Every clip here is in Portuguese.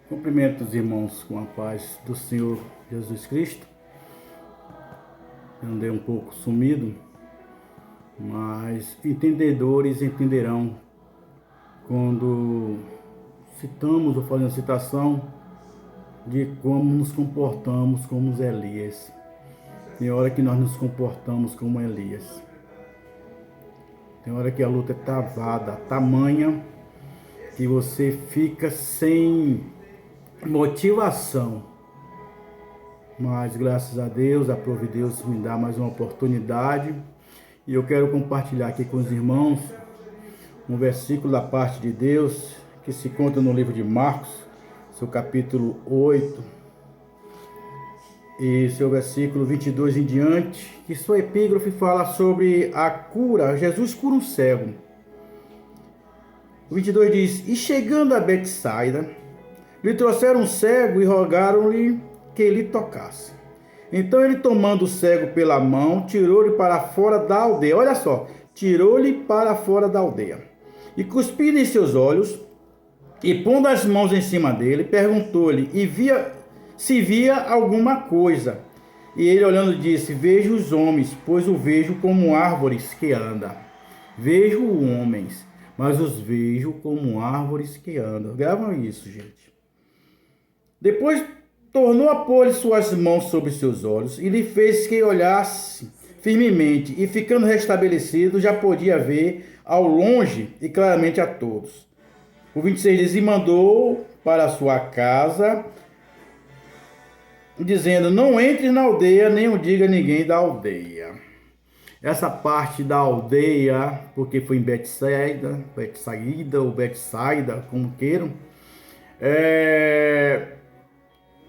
Cumprimento os irmãos com a paz do Senhor Jesus Cristo. Andei um pouco sumido, mas entendedores entenderão quando citamos ou fazemos citação de como nos comportamos como os Elias. Tem hora que nós nos comportamos como Elias. Tem hora que a luta é travada, tamanha, que você fica sem motivação. Mas graças a Deus, a Providência me dá mais uma oportunidade. E eu quero compartilhar aqui com os irmãos um versículo da parte de Deus que se conta no livro de Marcos, seu capítulo 8, e seu versículo 22 em diante, que sua epígrafe fala sobre a cura. Jesus cura um cego. O 22 diz: E chegando a Betsaida, lhe trouxeram um cego e rogaram-lhe que lhe tocasse. Então ele, tomando o cego pela mão, tirou-lhe para fora da aldeia. Olha só, tirou-lhe para fora da aldeia. E cuspindo em seus olhos, e pondo as mãos em cima dele, perguntou-lhe se via alguma coisa. E ele, olhando, disse: Vejo os homens, pois o vejo como árvores que andam. Vejo homens, mas os vejo como árvores que andam. Gravam isso, gente. Depois tornou a pôr suas mãos sobre seus olhos e lhe fez que olhasse firmemente, e ficando restabelecido, já podia ver ao longe e claramente a todos. O 26 diz: E mandou para a sua casa, dizendo: Não entres na aldeia, nem o diga a ninguém da aldeia. Essa parte da aldeia, porque foi em Betsaida ou Betsaida, como queiram,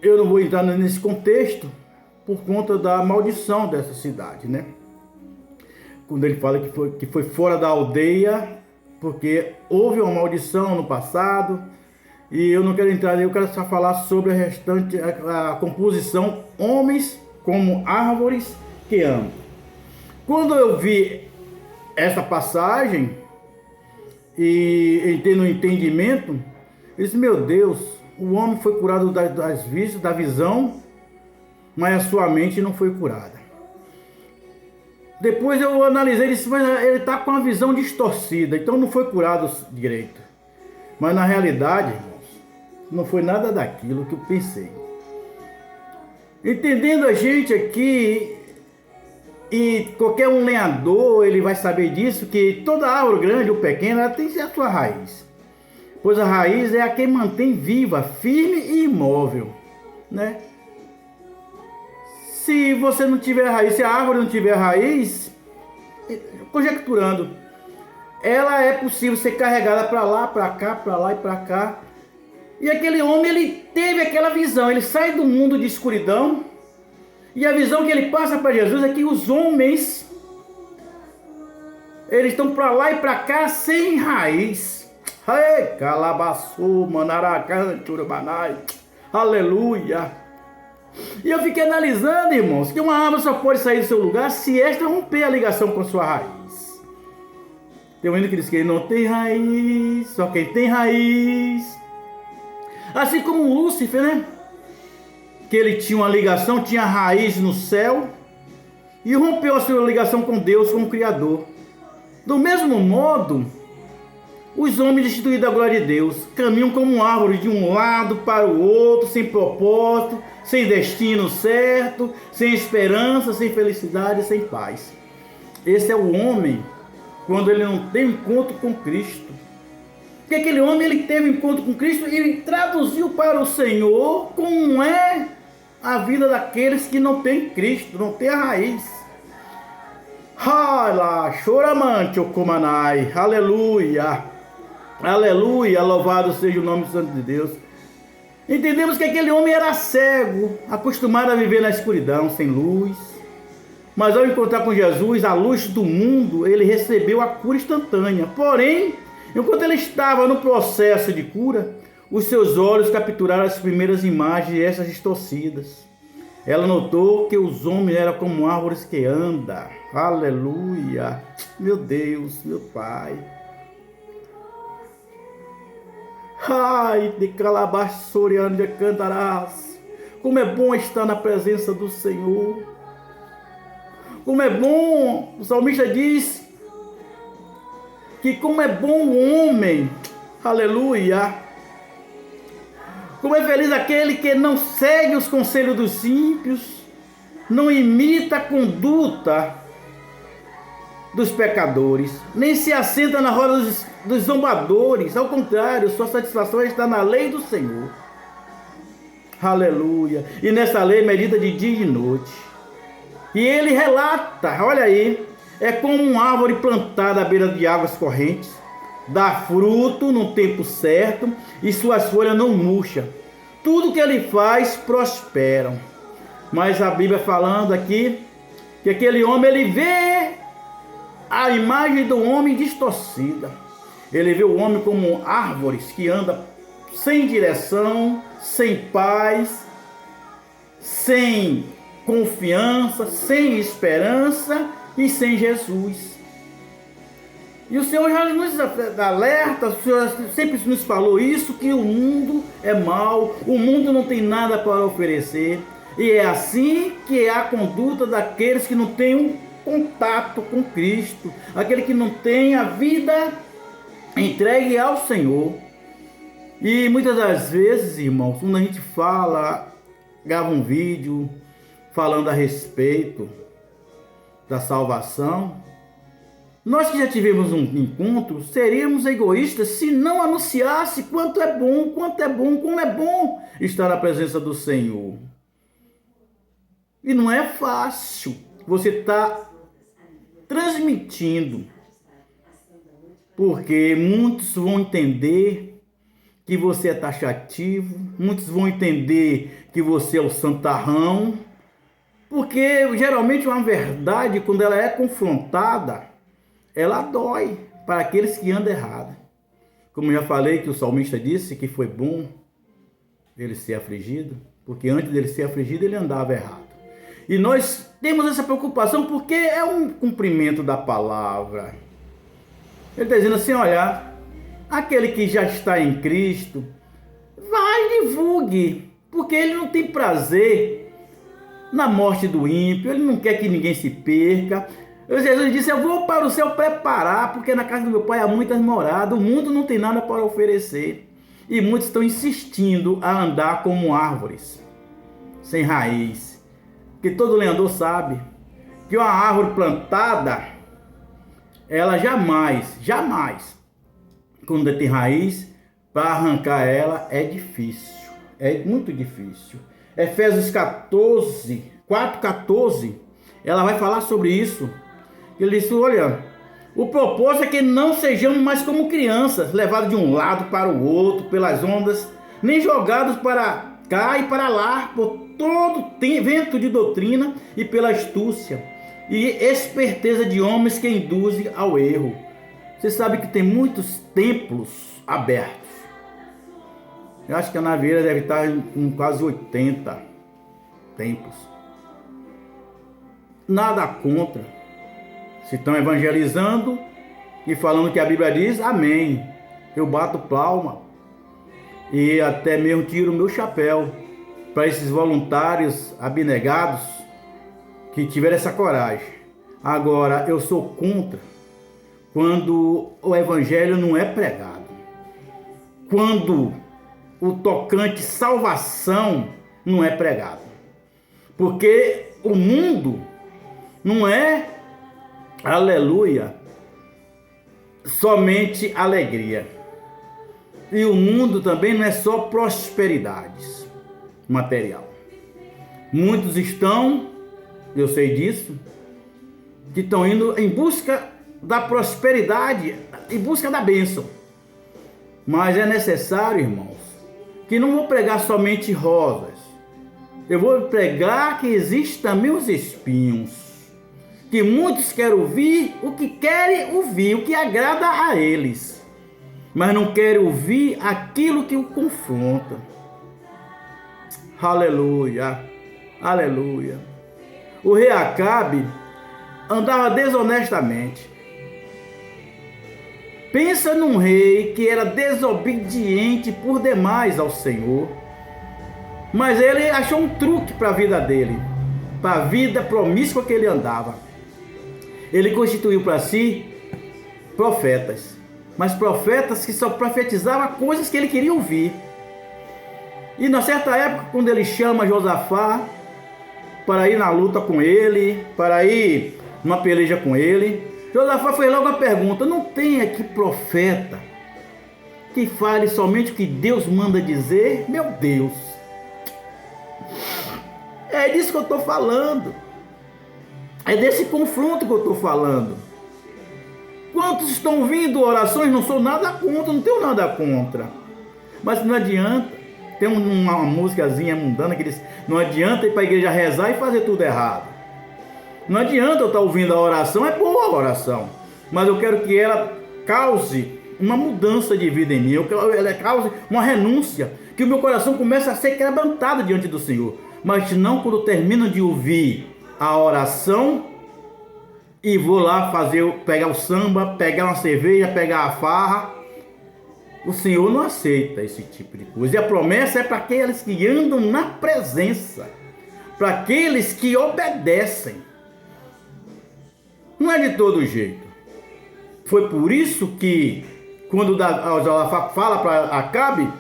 eu não vou entrar nesse contexto por conta da maldição dessa cidade, né? Quando ele fala que foi fora da aldeia, porque houve uma maldição no passado, e eu não quero entrar, eu quero só falar sobre a composição homens como árvores que andam. Quando eu vi essa passagem e tendo um entendimento, eu disse: meu Deus, o homem foi curado da visão, mas a sua mente não foi curada. Depois eu analisei e disse: mas ele está com a visão distorcida, então não foi curado direito. Mas na realidade, irmãos, não foi nada daquilo que eu pensei. Entendendo a gente aqui, e qualquer um lenhador, ele vai saber disso, que toda árvore grande ou pequena, ela tem a sua raiz. Pois a raiz é a que mantém viva, firme e imóvel, né? Se você não tiver raiz, se a árvore não tiver raiz, conjecturando, ela é possível ser carregada para lá, para cá, para lá e para cá. E aquele homem, ele teve aquela visão, ele sai do mundo de escuridão, e a visão que ele passa para Jesus é que os homens, eles estão para lá e para cá sem raiz. Aleluia. E eu fiquei analisando, irmãos, que uma árvore só pode sair do seu lugar se esta romper a ligação com a sua raiz. Tem um hino que diz que ele não tem raiz, só quem tem raiz. Assim como Lúcifer, né? Que ele tinha uma ligação, tinha raiz no céu e rompeu a sua ligação com Deus, como Criador. Do mesmo modo, os homens destituídos da glória de Deus caminham como árvores de um lado para o outro, sem propósito, sem destino certo, sem esperança, sem felicidade, sem paz. Esse é o homem quando ele não tem encontro com Cristo. Porque aquele homem, ele teve encontro com Cristo e ele traduziu para o Senhor como é a vida daqueles que não têm Cristo, não têm a raiz. Aleluia. Aleluia, louvado seja o nome santo de Deus. Entendemos que aquele homem era cego, acostumado a viver na escuridão, sem luz. Mas ao encontrar com Jesus, a luz do mundo, ele recebeu a cura instantânea. Porém, enquanto ele estava no processo de cura, os seus olhos capturaram as primeiras imagens de essas distorcidas. Ela notou que os homens eram como árvores que andam. Aleluia. Meu Deus, meu Pai. Ai, de calabaçoriano de cantarás. Como é bom estar na presença do Senhor. Como é bom, o salmista diz que como é bom o homem, aleluia. Como é feliz aquele que não segue os conselhos dos ímpios, não imita a conduta dos pecadores, nem se assenta na roda dos zombadores. Ao contrário, sua satisfação está na lei do Senhor. Aleluia. E nessa lei medita de dia e de noite. E ele relata, olha aí, é como uma árvore plantada à beira de águas correntes, dá fruto no tempo certo e suas folhas não murcham. Tudo que ele faz prospera. Mas a Bíblia falando aqui que aquele homem, ele vê a imagem do homem distorcida. Ele vê o homem como árvores que andam sem direção, sem paz, sem confiança, sem esperança e sem Jesus. E o Senhor já nos alerta, o Senhor sempre nos falou isso, que o mundo é mau, o mundo não tem nada para oferecer. E é assim que é a conduta daqueles que não têm um contato com Cristo, aquele que não tem a vida entregue ao Senhor. E muitas das vezes, irmãos, quando a gente grava um vídeo falando a respeito da salvação, nós que já tivemos um encontro, seríamos egoístas se não anunciasse quanto é bom, como é bom estar na presença do Senhor. E não é fácil você estar transmitindo, porque muitos vão entender que você é taxativo, muitos vão entender que você é o santarrão, porque geralmente uma verdade, quando ela é confrontada, ela dói para aqueles que andam errado. Como já falei, que o salmista disse que foi bom ele ser afligido, porque antes dele ser afligido ele andava errado. E nós temos essa preocupação porque é um cumprimento da palavra. Ele está dizendo assim, olha, aquele que já está em Cristo, vai e divulgue, porque ele não tem prazer na morte do ímpio, ele não quer que ninguém se perca. Jesus disse, eu vou para o céu preparar, porque na casa do meu pai há muitas moradas, o mundo não tem nada para oferecer. E muitos estão insistindo a andar como árvores, sem raiz. Porque todo lenhador sabe que uma árvore plantada, ela jamais, quando tem raiz, para arrancar ela é difícil, é muito difícil. Efésios 4:14, ela vai falar sobre isso. Ele disse, olha, o propósito é que não sejamos mais como crianças, levados de um lado para o outro, pelas ondas, nem jogados para cá e para lá, por todo vento de doutrina e pela astúcia e esperteza de homens que induzem ao erro. Você sabe que tem muitos templos abertos. Eu acho que a Navieira deve estar com quase 80 templos. Nada contra. Se estão evangelizando e falando que a Bíblia diz, amém. Eu bato palma e até mesmo tiro o meu chapéu para esses voluntários abnegados que tiveram essa coragem. Agora, eu sou contra quando o evangelho não é pregado. Quando o tocante salvação não é pregado. Porque o mundo não é, aleluia, somente alegria. E o mundo também não é só prosperidades material. Muitos estão, eu sei disso, que estão indo em busca da prosperidade, em busca da bênção. Mas é necessário, irmãos, que não vou pregar somente rosas. Eu vou pregar que existem também os espinhos. Que muitos querem ouvir o que querem ouvir, o que agrada a eles, mas não querem ouvir aquilo que o confronta. Aleluia, aleluia. O rei Acabe andava desonestamente, Pensa num rei que era desobediente por demais ao Senhor, mas ele achou um truque para a vida dele, para a vida promíscua que ele andava. Ele constituiu para si profetas, mas profetas que só profetizavam coisas que ele queria ouvir. E na certa época, quando ele chama Josafá para ir na luta com ele, para ir numa peleja com ele, Josafá fez logo a pergunta: não tem aqui profeta que fale somente o que Deus manda dizer? Meu Deus, é disso que eu estou falando, é desse confronto que eu estou falando. Quantos estão ouvindo orações? Não sou nada contra, não tenho nada contra, mas não adianta. Tem uma músicazinha mundana que diz: não adianta ir para a igreja rezar e fazer tudo errado. Não adianta eu estar ouvindo a oração, é boa a oração, mas eu quero que ela cause uma mudança de vida em mim, eu quero que ela cause uma renúncia, que o meu coração comece a ser quebrantado diante do Senhor. Mas não quando eu termino de ouvir a oração e vou lá pegar o samba, pegar uma cerveja, pegar a farra. O Senhor não aceita esse tipo de coisa. E a promessa é para aqueles que andam na presença, para aqueles que obedecem. Não é de todo jeito. Foi por isso que quando Josafá fala para Acabe,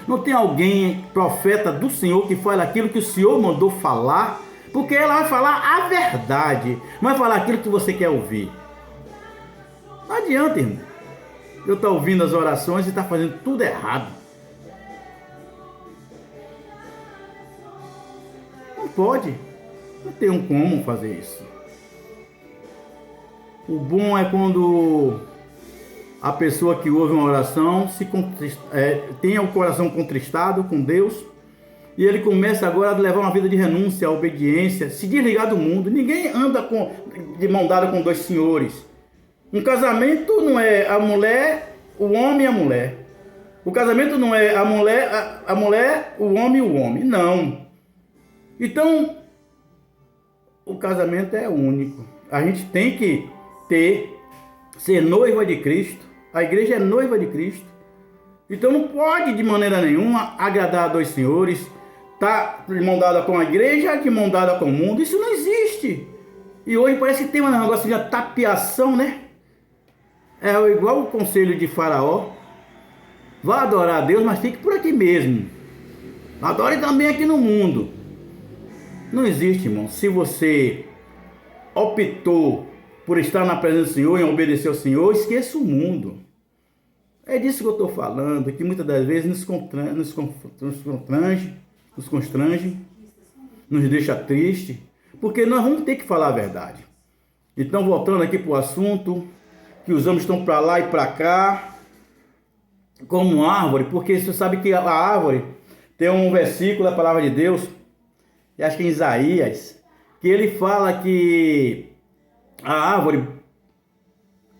não tem alguém, profeta do Senhor, que fale aquilo que o Senhor mandou falar, porque ela vai falar a verdade, não vai falar aquilo que você quer ouvir. Não adianta, irmão, eu estou ouvindo as orações e está fazendo tudo errado. Não pode, não tem como fazer isso. O bom é quando a pessoa que ouve uma oração tenha o coração contristado com Deus, e ele começa agora a levar uma vida de renúncia, obediência, se desligar do mundo. Ninguém anda de mão dada com dois senhores. Um casamento não é a mulher, o homem e a mulher. O casamento não é a mulher, o homem e o homem. Não. Então, o casamento é único. A gente tem que ser noiva de Cristo. A igreja é noiva de Cristo. Então não pode de maneira nenhuma agradar a dois senhores, tá de mão dada com a igreja, de mão dada com o mundo. Isso não existe. E hoje parece que tem um negócio de tapiação, né? É igual o conselho de Faraó: vá adorar a Deus, mas fique por aqui mesmo. Adore também aqui no mundo. Não existe, irmão. Se você optou por estar na presença do Senhor e obedecer ao Senhor, esqueça o mundo. É disso que eu estou falando, que muitas das vezes nos constrange, nos deixa triste, porque nós vamos ter que falar a verdade. Então, voltando aqui para o assunto, que os homens estão para lá e para cá, como árvore, porque você sabe que a árvore tem um versículo da palavra de Deus, e acho que em Isaías, que ele fala que a árvore,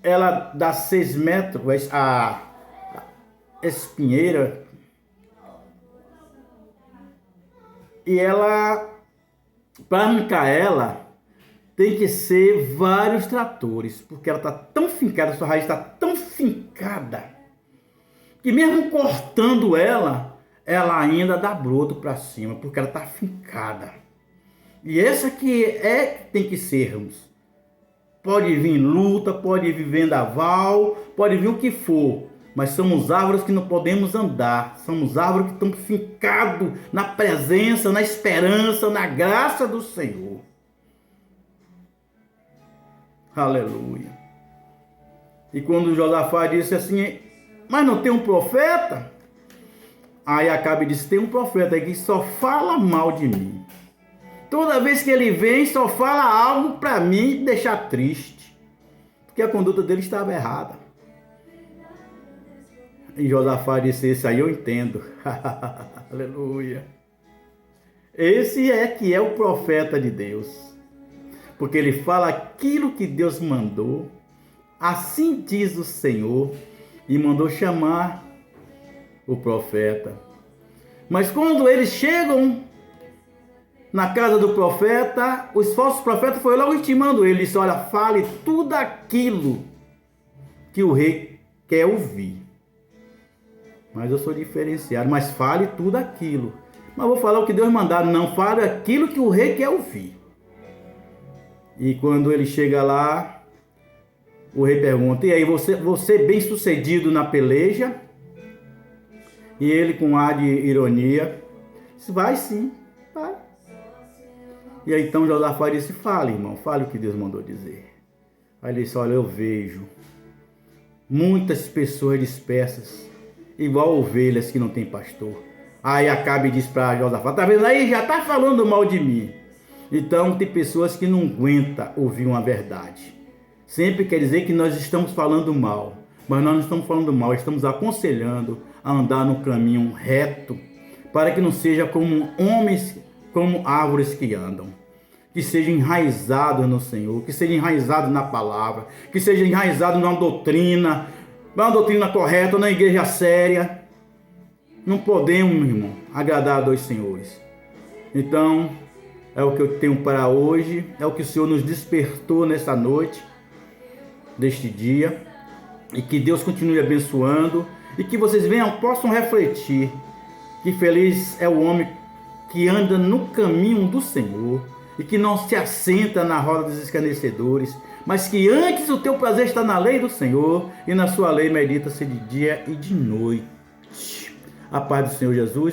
ela dá 6 metros, a espinheira, e ela, para arrancar ela, tem que ser vários tratores, porque ela está tão fincada, sua raiz está tão fincada, que mesmo cortando ela ainda dá broto para cima, porque ela está fincada. E essa que tem que sermos. Pode vir luta, pode vir vendaval, pode vir o que for, mas somos árvores que não podemos andar, somos árvores que estamos fincados na presença, na esperança, na graça do Senhor. Aleluia. E quando Josafá disse assim: mas não tem um profeta? Aí Acabe disse: tem um profeta aqui que só fala mal de mim. Toda vez que ele vem, só fala algo para mim deixar triste, porque a conduta dele estava errada. E Josafá disse: esse aí eu entendo. Aleluia. Esse é que é o profeta de Deus, porque ele fala aquilo que Deus mandou. Assim diz o Senhor, e mandou chamar o profeta. Mas quando eles chegam na casa do profeta, os falsos profetas foram logo intimando ele. Disse: olha, fale tudo aquilo que o rei quer ouvir. Mas eu sou diferenciado, mas fale tudo aquilo. Mas vou falar o que Deus mandar, não fale aquilo que o rei quer ouvir. E quando ele chega lá, o rei pergunta: e aí, você bem sucedido na peleja? E ele, com ar de ironia, disse: vai sim, vai. E aí então Josafá disse: fale, irmão, fale o que Deus mandou dizer. Aí ele disse: olha, eu vejo muitas pessoas dispersas, igual ovelhas que não tem pastor. Aí Acabe diz para Josafá: tá vendo aí? Já tá falando mal de mim. Então tem pessoas que não aguentam ouvir uma verdade. Sempre quer dizer que nós estamos falando mal. Mas nós não estamos falando mal, estamos aconselhando a andar no caminho reto, para que não seja como homens, como árvores que andam. Que sejam enraizados no Senhor, que sejam enraizados na palavra, que sejam enraizados numa doutrina correta, na igreja séria. Não podemos, meu irmão, agradar a dois senhores. Então, é o que eu tenho para hoje, é o que o Senhor nos despertou nessa noite, deste dia, e que Deus continue abençoando, e que vocês possam refletir, que feliz é o homem que anda no caminho do Senhor, e que não se assenta na roda dos escarnecedores, mas que antes o teu prazer está na lei do Senhor, e na sua lei medita-se de dia e de noite. A paz do Senhor Jesus.